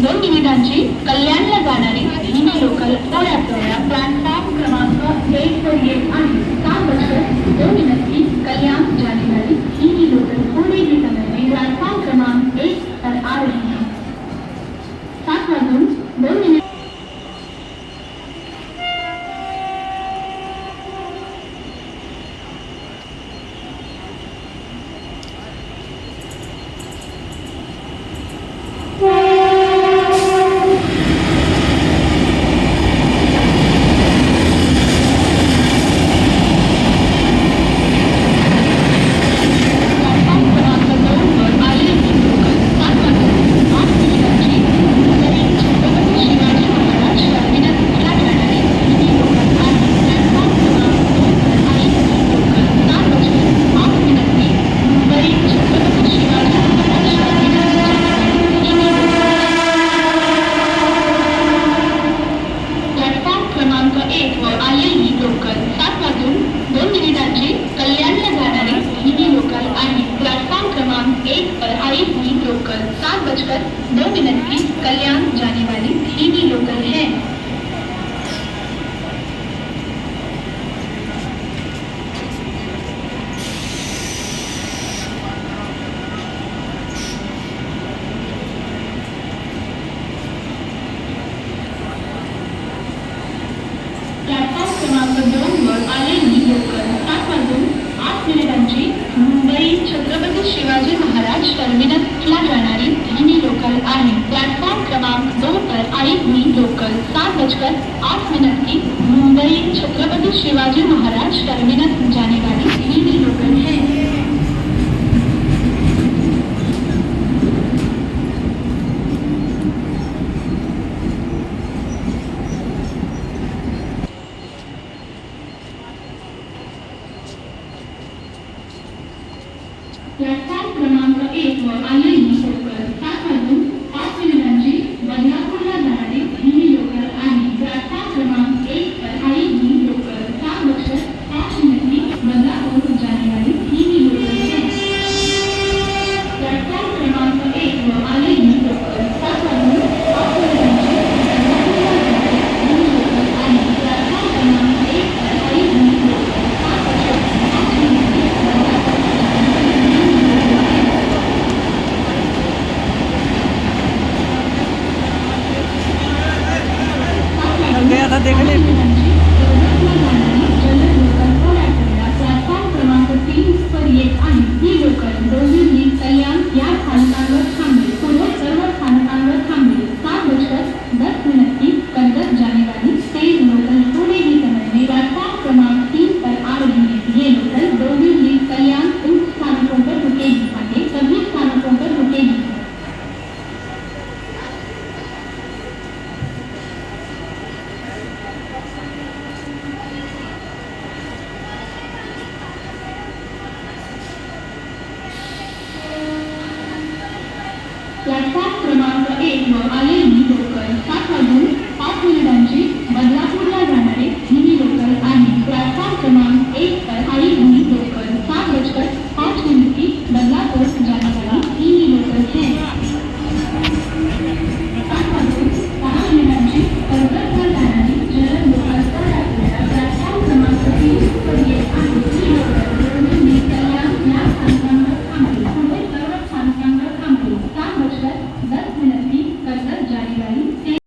2 मिनिटांची कल्याणला जाणारी हिंदी लोकल थोड्या प्लॅटफॉर्म क्रमांक 1 पर येत आहे। 7:02 की कल्याण जाने वाली हिंदी लोकल थोड़े ही समय में प्लेटफॉर्म क्रमांक 1 पर आ रही है। 7:02 की कल्याण जाने वाली हिंदी लोकल है। प्लॅटफॉर्म क्रमांक 2 वर आलेली लोकल 7:08 मुंबई छत्रपती शिवाजी महाराज टर्मिनसला जाणारी हिंदी लोकल आहे। प्लॅटफॉर्म क्रमांक 2 पर आई हुई लोकल 7:08 की मुंबई छत्रपति शिवाजी महाराज टर्मिनस जाने वाली हिंदी लोकल है। प्लॅटफॉर्म क्रमांक 1 वर आलेली लोकल 7:05 बदलापूरला जाणारी हिंदी लोकल आहे। प्लॅटफॉर्म क्रमांक 1 पर आई हुई लोकल 7:05 की बदलापूर जाने वाली हिंदी लोकल है। प्लॅटफॉर्म क्रमांक 1 वर आलेली लोकल 7:08 बदलापूरला जाणारी हिंदी लोकल आहे। प्लॅटफॉर्म क्रमांक 1 पर आई हुई लोकल 7:05 की गया था देखने।